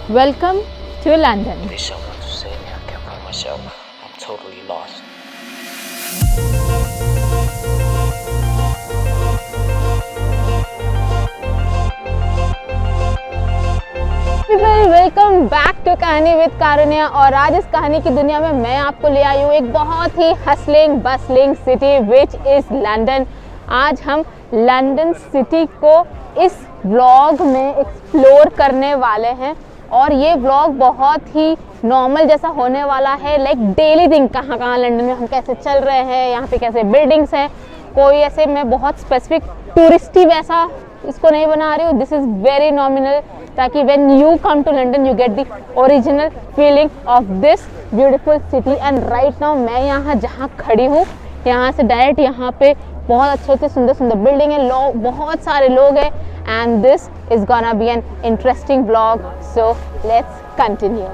Welcome to London. There's so much to say, man. I can't find myself. I'm totally lost. Welcome back to कहानी with Karunya. और आज इस कहानी की दुनिया में मैं आपको ले आई हूँ एक बहुत ही hustling bustling city which is London. आज हम लंदन सिटी को इस व्लॉग में एक्सप्लोर करने वाले हैं और ये व्लॉग बहुत ही नॉर्मल जैसा होने वाला है। लाइक डेली थिंग, कहाँ कहाँ लंदन में हम कैसे चल रहे हैं, यहाँ पे कैसे बिल्डिंग्स हैं। कोई ऐसे मैं बहुत स्पेसिफिक टूरिस्टी वैसा इसको नहीं बना रही हूँ। दिस इज़ वेरी नॉमिनल, ताकि when you come to London you get the original feeling of this beautiful city। and right now मैं यहाँ जहाँ खड़ी हूँ, यहाँ से डायरेक्ट यहाँ पे बहुत अच्छे अच्छे सुंदर सुंदर बिल्डिंग है, लोग बहुत सारे लोग हैं। and this is gonna be an interesting vlog, so let's continue।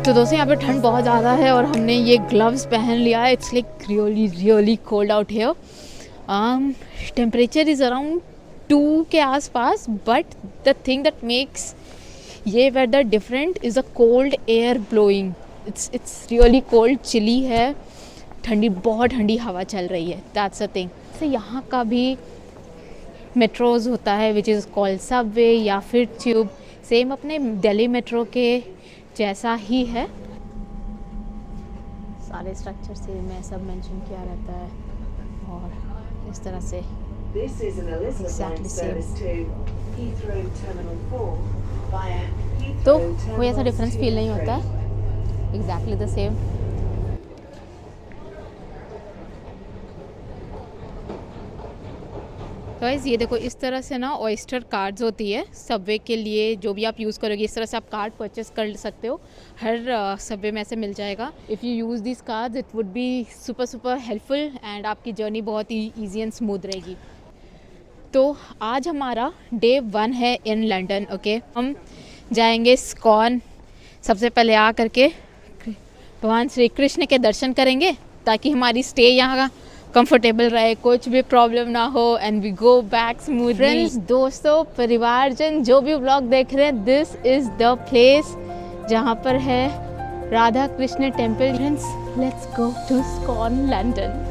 तो दोस्तों यहाँ पे ठंड बहुत ज़्यादा है और हमने ये ग्लव्स पहन लिया है। It's like really cold out here. Temperature is around 2 के आसपास, but the thing that makes ये weather different is a cold air blowing. It's really cold, chilly है, बहुत ठंडी हवा चल रही है। That's a thing. तो यहाँ का भी मेट्रोज़ होता है विच इज़ कॉल्ड सबवे या फिर ट्यूब, सेम अपने दिल्ली मेट्रो के जैसा ही है। सारे स्ट्रक्चर सेम है, सब मेंशन किया रहता है और इस तरह से exactly same। तो कोई ऐसा डिफरेंस फील नहीं होता है, एग्जैक्टली द सेम। गाइस ये देखो, इस तरह से ना ऑयस्टर कार्ड्स होती है सबवे के लिए, जो भी आप यूज़ करोगे इस तरह से आप कार्ड परचेस कर सकते हो। हर सबवे में ऐसे मिल जाएगा। If you use this cards it would be super helpful and आपकी जर्नी बहुत ही ईजी एंड स्मूथ रहेगी। तो आज हमारा डे 1 है इन लंदन। ओके, हम जाएंगे स्कॉन। सबसे पहले आ करके भगवान श्री कृष्ण के दर्शन करेंगे ताकि हमारी स्टे यहाँ कंफर्टेबल रहे, कुछ भी प्रॉब्लम ना हो and we go back smoothly. Friends, दोस्तों, परिवारजन जो भी व्लॉग देख रहे हैं, दिस इज़ द प्लेस जहाँ पर है Radha Krishna temple. Friends, let's go to ISKCON London.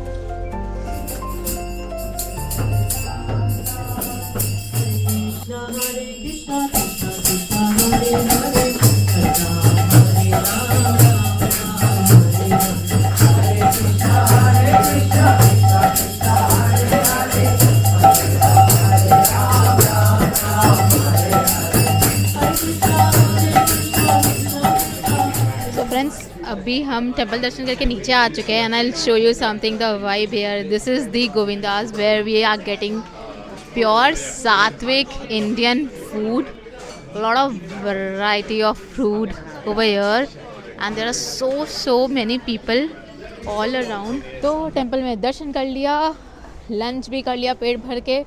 अभी हम टेम्पल दर्शन करके नीचे आ चुके हैं and I will show you something the vibe here. This is the Govinda's where we are getting pure sattvic Indian food, lot of variety of food over here and there are so many people all around. तो temple में दर्शन कर लिया, lunch भी कर लिया पेट भर के।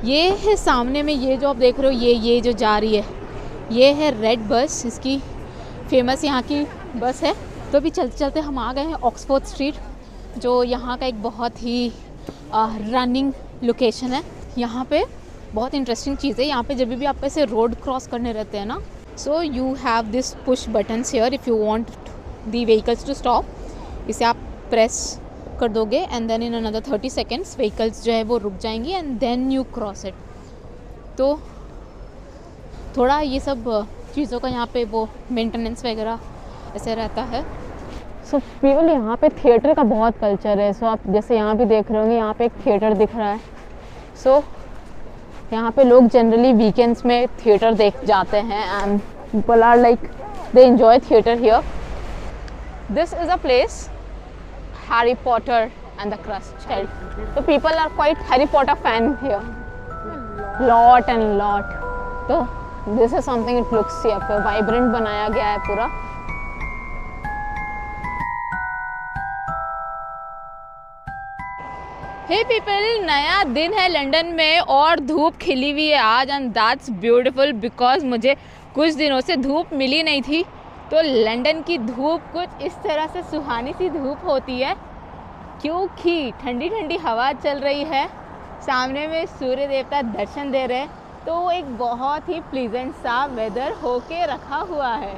ये है सामने में, ये जो आप देख रहे हो, ये जो जा रही है, ये है रेड बस, इसकी फेमस यहाँ की बस है। तो अभी चलते चलते हम आ गए हैं ऑक्सफोर्ड स्ट्रीट, जो यहाँ का एक बहुत ही रनिंग लोकेशन है। यहाँ पे बहुत इंटरेस्टिंग चीज़ है, यहाँ पे जब भी आपको ऐसे रोड क्रॉस करने रहते हैं ना, so you have this push buttons here if you want the vehicles to stop. इसे आप प्रेस कर दोगे and then in another 30 seconds vehicles जो है वो रुक जाएंगी and then you cross it. तो थोड़ा ये सब चीज़ों का यहाँ पे वो मेंटेनेंस वगैरह ऐसे रहता है। सो पीपल, यहाँ पे थिएटर का बहुत कल्चर है। सो आप जैसे यहाँ भी देख रहे होंगे, यहाँ पे एक थिएटर दिख रहा है। सो यहाँ पे लोग जनरली वीकेंड्स में थिएटर देख जाते हैं and people are like they enjoy theatre here. This is a place Harry Potter and the cursed child. तो people are quite Harry Potter fan here, lot and lot. तो this is something, it looks यहाँ पे vibrant बनाया गया है पूरा। हे people, नया दिन है लंदन में और धूप खिली हुई है आज एंड दैट्स ब्यूटीफुल बिकॉज मुझे कुछ दिनों से धूप मिली नहीं थी। तो लंदन की धूप कुछ इस तरह से सुहानी सी धूप होती है क्योंकि ठंडी ठंडी हवा चल रही है, सामने में सूर्य देवता दर्शन दे रहे हैं, तो एक बहुत ही प्लीजेंट सा वेदर होके रखा हुआ है।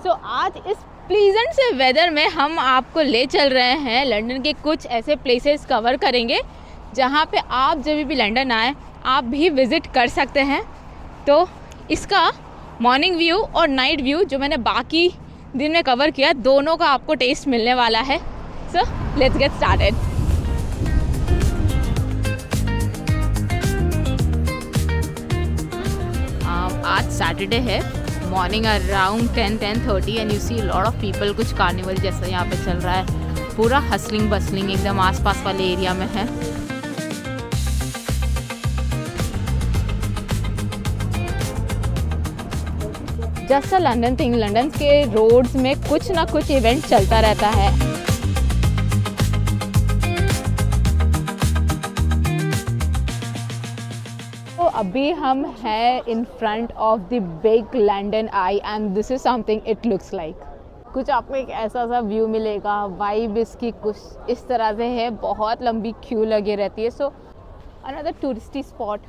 सो आज इस प्लीजेंट से वेदर में हम आपको ले चल रहे हैं लंदन के कुछ ऐसे प्लेसेस कवर करेंगे जहाँ पे आप जब भी लंदन आए आप भी विज़िट कर सकते हैं। तो इसका मॉर्निंग व्यू और नाइट व्यू जो मैंने बाकी दिन में कवर किया, दोनों का आपको टेस्ट मिलने वाला है। So let's get started. आज सैटरडे है, morning around 10-10:30 and you see lot of people, कुछ कार्निवल जैसा यहाँ पे चल रहा है, पूरा हसलिंग बसलिंग एकदम आसपास वाले एरिया में है। Just a London thing, London के रोड्स में कुछ ना कुछ इवेंट चलता रहता है। तो अभी हम हैं in front of the big London I and this is something it looks like. कुछ आपको एक ऐसा सा व्यू मिलेगा, वाइब इसकी कुछ इस तरह से है, बहुत लंबी क्यू लगी रहती है। So another touristy spot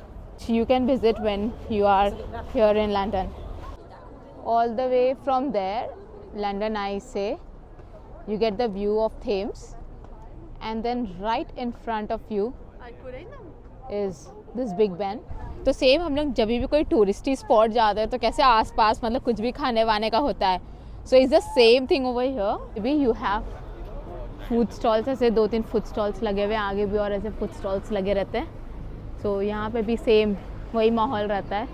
you can visit when you are here in London. All the way from there London I say you get the view of Thames and then right in front of you is this Big Ben। तो same हम लोग जब भी कोई touristy spot जाते हैं तो कैसे आसपास मतलब कुछ भी खाने वाने का होता है, so is the same thing over here. भी यू हैव फूड स्टॉल्स, ऐसे 2-3 फूड स्टॉल्स लगे हुए हैं, आगे भी और ऐसे फूड स्टॉल्स लगे रहते हैं। सो यहाँ पे भी सेम वही माहौल रहता है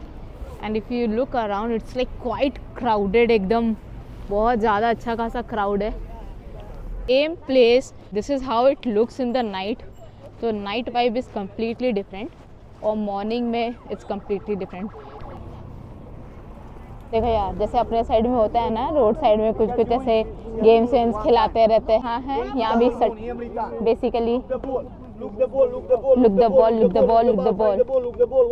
and if you look around it's like quite crowded, एकदम बहुत ज़्यादा अच्छा खासा क्राउड है। Same place, this is how it looks in the night. तो night vibe is completely different और मॉर्निंग में इट्स कम्प्लीटली डिफरेंट। देखो यार, जैसे अपने साइड में होता है ना, रोड साइड में कुछ कुछ ऐसे गेम्स वेम्स खिलाते रहते हैं, हाँ है यहाँ भी basically look the ball, look the ball, look the ball, look the ball.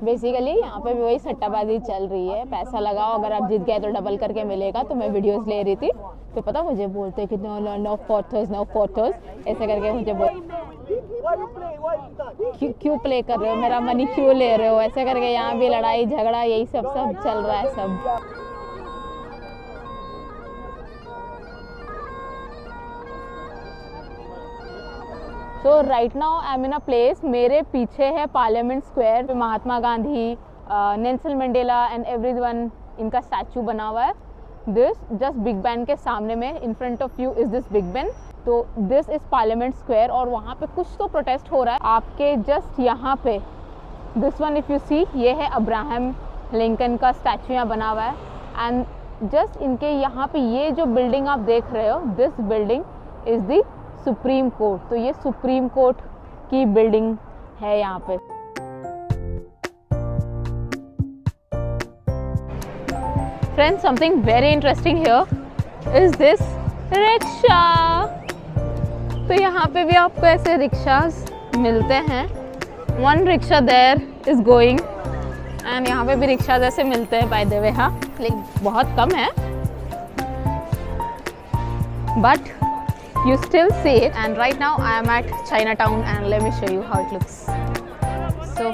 Basically यहाँ पे भी वही सट्टाबाजी चल रही है, पैसा लगाओ, अगर आप जीत गए तो डबल करके मिलेगा। तो मैं वीडियोस ले रही थी तो पता मुझे बोलते कि नो फोटोज ऐसे करके मुझे क्यों प्ले कर रहे हो, मेरा मनी क्यों ले रहे हो, ऐसे करके यहाँ भी लड़ाई झगड़ा यही सब चल रहा है सब। तो right now I am in a place, मेरे पीछे है parliament square, Mahatma Gandhi, Nelson Mandela and everyone, इनका स्टैचू बना हुआ है। दिस जस्ट बिग बैन के सामने में, in front of you is this Big Ben. तो दिस इज पार्लियामेंट स्क्वायर और वहाँ पे कुछ तो प्रोटेस्ट हो रहा है आपके जस्ट यहाँ पे। This one if you see, ये है अब्राहम लिंकन का स्टैचू यहाँ बना हुआ है एंड जस्ट इनके यहाँ पे ये जो बिल्डिंग आप देख रहे हो, this building is the supreme court. तो ये सुप्रीम कोर्ट की बिल्डिंग है यहाँ पे। Friends, something very interesting here is this rickshaw. तो यहाँ पे भी आपको ऐसे रिक्शास मिलते हैं। One rickshaw there is going and यहाँ पे भी रिक्शा जैसे मिलते हैं बाय द वे, हाँ, लेकिन बहुत कम है, but you still see it। and right now I am at Chinatown and let me show you how it looks। so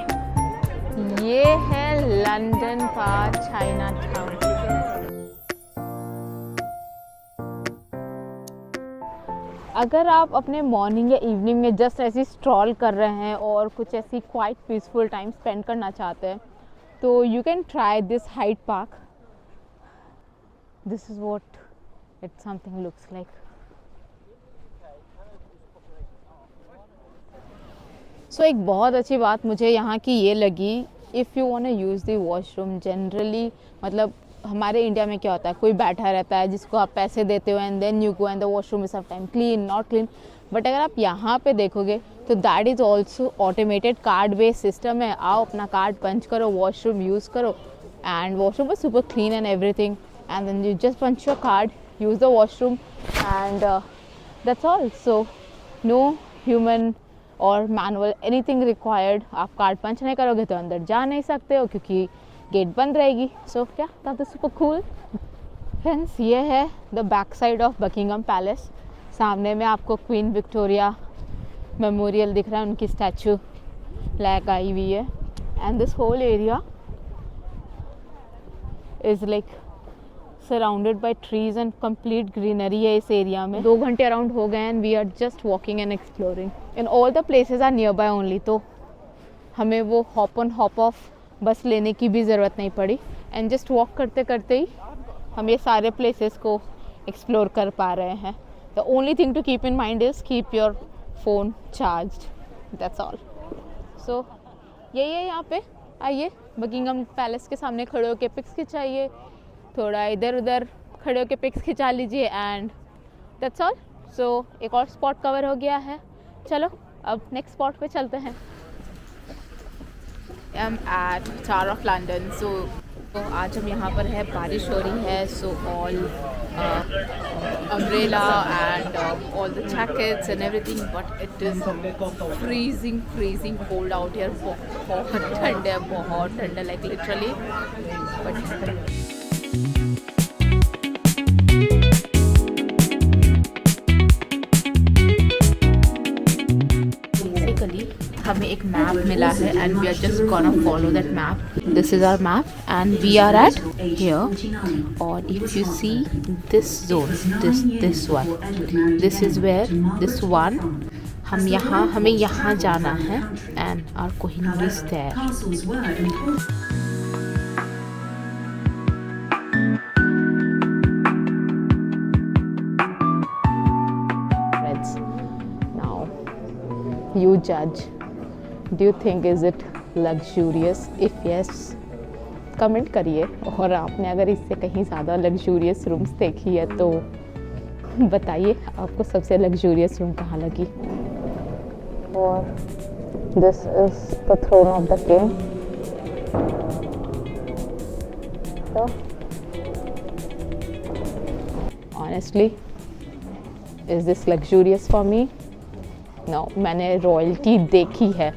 ये है लंदन का चाइनाटाउन। अगर आप अपने मॉर्निंग या इवनिंग में जस्ट ऐसी स्ट्रॉल कर रहे हैं और कुछ ऐसी क्वाइट पीसफुल टाइम स्पेंड करना चाहते हैं तो you can try this Hyde Park. This is what it something looks like. So एक बहुत अच्छी बात मुझे यहाँ की ये लगी, if you want to use the washroom generally, मतलब हमारे इंडिया में क्या होता है, कोई बैठा रहता है जिसको आप पैसे देते हो and then you go and the washroom is some time clean not clean, but अगर आप यहाँ पे देखोगे तो that is also automated card based system है। आओ अपना कार्ड पंच करो, वॉशरूम यूज़ करो and washroom is super clean and everything and then you just punch your card, use the washroom, and that's all. So no human or manual anything required. आप card पंच नहीं करोगे तो अंदर जा नहीं सकते हो क्योंकि गेट बंद रहेगी. So yeah, that is super cool. Friends, ये है the back side of Buckingham palace. सामने में आपको क्वीन विक्टोरिया मेमोरियल दिख रहा है, उनकी स्टैचू लैक आई हुई है. And this whole area is like surrounded by trees and complete greenery है इस एरिया में. 2 घंटे अराउंड हो गए and we are just walking and exploring. In all the places are nearby only, तो हमें वो हॉप ऑन हॉप ऑफ बस लेने की भी ज़रूरत नहीं पड़ी. एंड जस्ट वॉक करते करते ही हम ये सारे प्लेसेस को एक्सप्लोर कर पा रहे हैं. The only thing to keep in mind is keep your phone charged, that's all. So यही है यहाँ पे. आइए बकिंगम पैलेस के सामने खड़े होकर पिक्स खिंचाइए, थोड़ा इधर उधर खड़े होकर पिक्स खिंचा लीजिए एंड दैट्स ऑल. सो एक और स्पॉट कवर हो गया है. चलो अब नेक्स्ट स्पॉट पे चलते हैं. I am at tower of London. तो आज हम यहाँ पर है, बारिश हो रही है. So all umbrella and all the jackets and everything, but it is freezing cold out here. बहुत ठंड है, बहुत ठंड है, लाइक लिटरली. बट हमें एक मैप मिला है and we are just gonna follow that map. This is our map and we are at here. और if you see this zone, this one, this is where this one, हमें यहाँ जाना है and our Kohinoor is there. You judge. Do you think is it luxurious? If yes, comment करिए. और आपने अगर इससे कहीं ज़्यादा लग्जूरियस रूम्स देखी है तो बताइए आपको सबसे लग्जूरियस रूम कहाँ लगी. और this is the throne of the king. तो honestly is this luxurious for me? No, मैंने रॉयल्टी देखी है,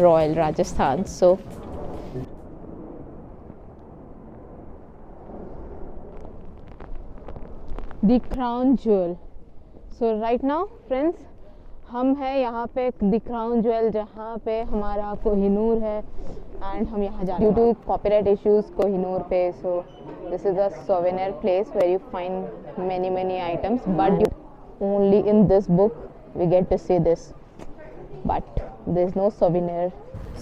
royal Rajasthan. So the crown jewel. So right now friends, हम हैं यहाँ पे द क्राउन ज्वेल जहाँ पे हमारा कोहिनूर है एंड हम यहाँ जा रहे हैं due to copyright issues Kohinoor पे. So this is a souvenir place where you find many items, but only in this book we get to see this, but there's no souvenir.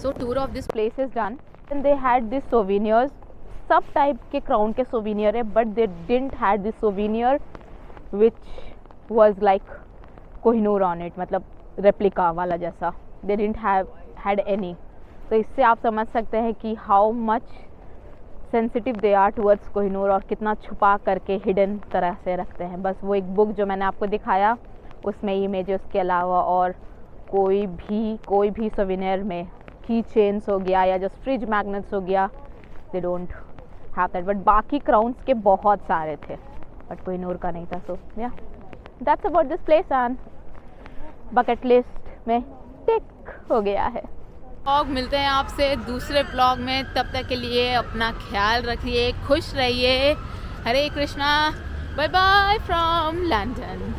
So tour of this place is done and they had these souvenirs. सब type के crown के souvenir है, but they didn't had this souvenir which was like Kohinoor on it, मतलब replica वाला जैसा. They didn't had any. तो इससे आप समझ सकते हैं कि how much sensitive they are towards Kohinoor और कितना छुपा करके hidden तरह से रखते हैं. बस वो एक book जो मैंने आपको दिखाया उसमें इमेजेस के अलावा और कोई भी सोवेनियर में की चेन्स हो गया या जस्ट फ्रिज मैग्नेट्स हो गया, they don't have that. But बाकी क्राउन्स के बहुत सारे थे बट कोहिनूर का नहीं था. सो या that's about this place and bucket list में टिक हो गया है. व्लॉग मिलते हैं आपसे दूसरे व्लॉग में. तब तक के लिए अपना ख्याल रखिए, खुश रहिए. Hare Krishna. Bye bye from London.